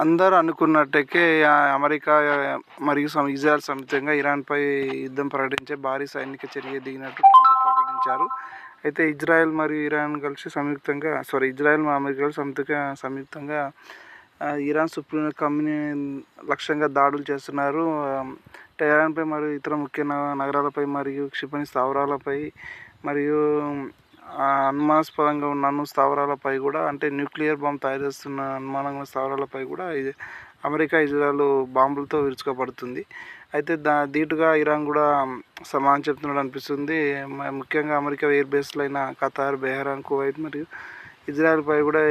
అందరూ అనుకున్నట్టే అమెరికా మరియు ఇజ్రాయెల్ సంయుక్తంగా ఇరాన్పై యుద్ధం ప్రకటించే భారీ సైనిక చర్య దిగినట్టు ట్రంప్ ప్రకటించారు. అయితే ఇజ్రాయెల్ మరియు ఇరాన్ కలిసి ఇజ్రాయెల్ అమెరికాలు సంయుక్తంగా ఇరాన్ సుప్రీం కమ్యూని లక్ష్యంగా దాడులు చేస్తున్నారు. టెహరాన్పై మరియు ఇతర ముఖ్య నగరాలపై మరియు క్షిపణి స్థావరాలపై మరియు అనుమానాస్పదంగా ఉన్న అణు స్థావరాలపై కూడా, అంటే న్యూక్లియర్ బాంబు తయారు చేస్తున్న అనుమానంగా స్థావరాలపై కూడా అమెరికా ఇజ్రాయెల్ బాంబులతో విరుచుకుపడుతుంది. అయితే ధీటుగా ఇరాన్ కూడా సమాధానం చెప్తున్నట్టు అనిపిస్తుంది. ముఖ్యంగా అమెరికా ఎయిర్ బేస్లైన ఖతార్, బెహ్రాన్, కువైట్ మరియు ఇజ్రాయెల్పై కూడా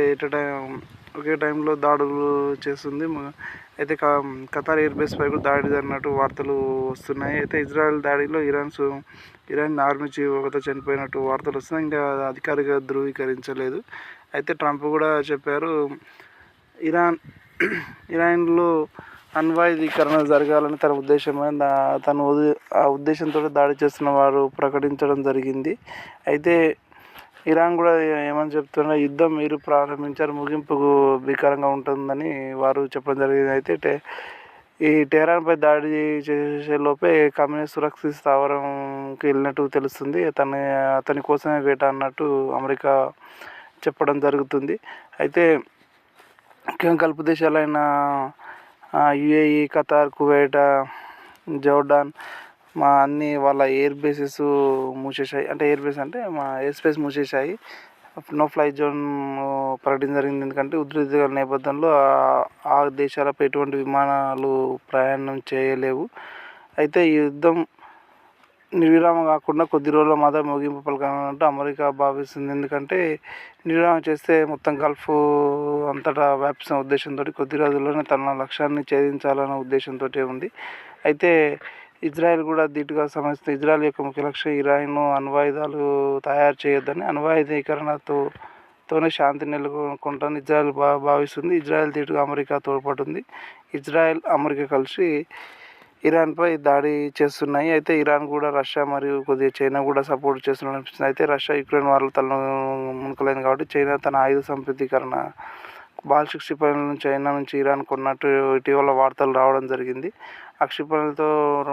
ఒకే టైంలో దాడులు చేస్తుంది. అయితే ఖతార్ ఎయిర్ బేస్పై కూడా దాడి జరిగినట్టు వార్తలు వస్తున్నాయి. అయితే ఇజ్రాయెల్ దాడిలో ఇరాన్ ఆర్మీ చీఫ్ ఒకరు చనిపోయినట్టు వార్తలు వస్తున్నాయి. ఇంకా అధికారికంగా ధృవీకరించలేదు. అయితే ట్రంప్ కూడా చెప్పారు, ఇరాన్లో అణ్వాయుధీకరణ జరగాలని తన ఉద్దేశమని ఆ ఉద్దేశంతో దాడి చేస్తున్న వారు ప్రకటించడం జరిగింది. అయితే ఇరాన్ కూడా ఏమని చెప్తున్నా, యుద్ధం మీరు ప్రారంభించారు, ముగింపుకు భీకరంగా ఉంటుందని వారు చెప్పడం జరిగింది. అయితే ఈ టెహరాన్పై దాడి చేసేలోపే ఖమేనీ సురక్షిత స్థావరంకి వెళ్ళినట్టు తెలుస్తుంది. అతని కోసమే వేట అన్నట్టు అమెరికా చెప్పడం జరుగుతుంది. అయితే ముఖ్యంగా గల్ఫ్ దేశాలైన యుఏఈ, ఖతార్, కువైట్, జోర్డాన్ అన్నీ వాళ్ళ ఎయిర్ బేసెస్ మూసేశాయి. అంటే ఎయిర్ బేస్ అంటే ఎయిర్ స్పేస్ మూసేశాయి. నో ఫ్లై జోన్ ప్రకటించడం జరిగింది. ఎందుకంటే ఉద్రిక్తతల నేపథ్యంలో ఆ దేశాలపై ఎటువంటి విమానాలు ప్రయాణం చేయలేవు. అయితే ఈ యుద్ధం నిర్విరామం కాకుండా కొద్ది రోజులు మాత్రం ముగింపు పలకాలంటూ అమెరికా భావిస్తుంది. ఎందుకంటే నిర్విరామం చేస్తే మొత్తం గల్ఫ్ అంతటా వ్యాపిస్తున్న ఉద్దేశంతో కొద్ది రోజుల్లోనే తన లక్ష్యాన్ని ఛేదించాలనే ఉద్దేశంతో ఉంది. అయితే ఇజ్రాయెల్ కూడా ధీటుగా సమర్థిస్తుంది. ఇజ్రాయెల్ యొక్క ముఖ్య లక్ష్యం ఇరాన్ అణ్వాయుధాలు తయారు చేయొద్దని, అణ్వాయుధీకరణతోనే శాంతి నెలకొంటుందని ఇజ్రాయెల్ భావిస్తుంది. ఇజ్రాయెల్ ధీటుగా అమెరికా తోడ్పడుతుంది. ఇజ్రాయెల్, అమెరికా కలిసి ఇరాన్పై దాడి చేస్తున్నాయి. అయితే ఇరాన్ కూడా రష్యా మరియు కొద్దిగా చైనా కూడా సపోర్ట్ చేస్తున్నట్టు అనిపిస్తుంది. అయితే రష్యా యుక్రెయిన్ వార్లు మునకలేదు కాబట్టి చైనా తన ఆయుధ సంపీకరణ బాలిస్టిక్ క్షిపణులను చైనా నుంచి ఇరాన్ కొన్నట్టు ఇటీవల వార్తలు రావడం జరిగింది. ఆ క్షిపణులతో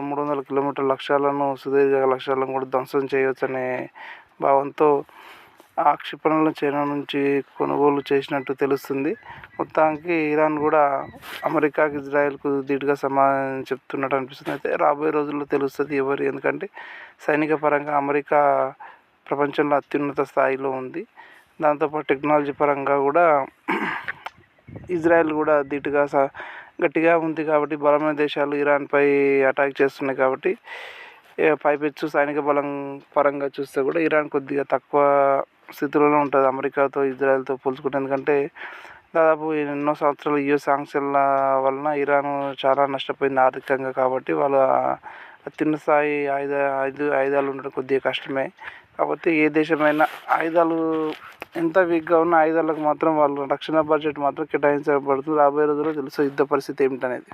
300 కిలోమీటర్ల సుదీర్ఘ లక్ష్యాలను కూడా ధ్వంసం చేయవచ్చనే భావంతో ఆ క్షిపణులను చైనా నుంచి కొనుగోలు చేసినట్టు తెలుస్తుంది. మొత్తానికి ఇరాన్ కూడా అమెరికాకి, ఇజ్రాయెల్కు ధీటుగా సమాధానం చెప్తున్నట్టు అనిపిస్తుంది. అయితే రాబోయే రోజుల్లో తెలుస్తుంది ఎందుకంటే సైనిక పరంగా అమెరికా ప్రపంచంలో అత్యున్నత స్థాయిలో ఉంది. దాంతోపాటు టెక్నాలజీ పరంగా కూడా ఇజ్రాయెల్ కూడా ధీటుగా గట్టిగా ఉంది. కాబట్టి బలమైన దేశాలు ఇరాన్పై అటాక్ చేస్తున్నాయి. కాబట్టి పైపెచ్చు సైనిక బలం పరంగా చూస్తే కూడా ఇరాన్ కొద్దిగా తక్కువ స్థితిలోనే ఉంటుంది అమెరికాతో, ఇజ్రాయెల్తో పోల్చుకుంటే. ఎందుకంటే దాదాపు ఎన్నో సంవత్సరాలు యుఎస్ ఆంక్షల వలన ఇరాన్ చాలా నష్టపోయింది ఆర్థికంగా. కాబట్టి వాళ్ళ అత్యున్నత స్థాయి ఆయుధాలు ఉండడం కొద్దిగా కష్టమే. కాబట్టి ఏ దేశమైనా ఆయుధాలు ఎంత వీక్గా ఉన్న ఆయుధాలకు మాత్రం వాళ్ళ రక్షణ బడ్జెట్ మాత్రం కేటాయించబడుతుంది. రాబోయే రోజుల్లో తెలుసు యుద్ధ పరిస్థితి ఏమిటనేది.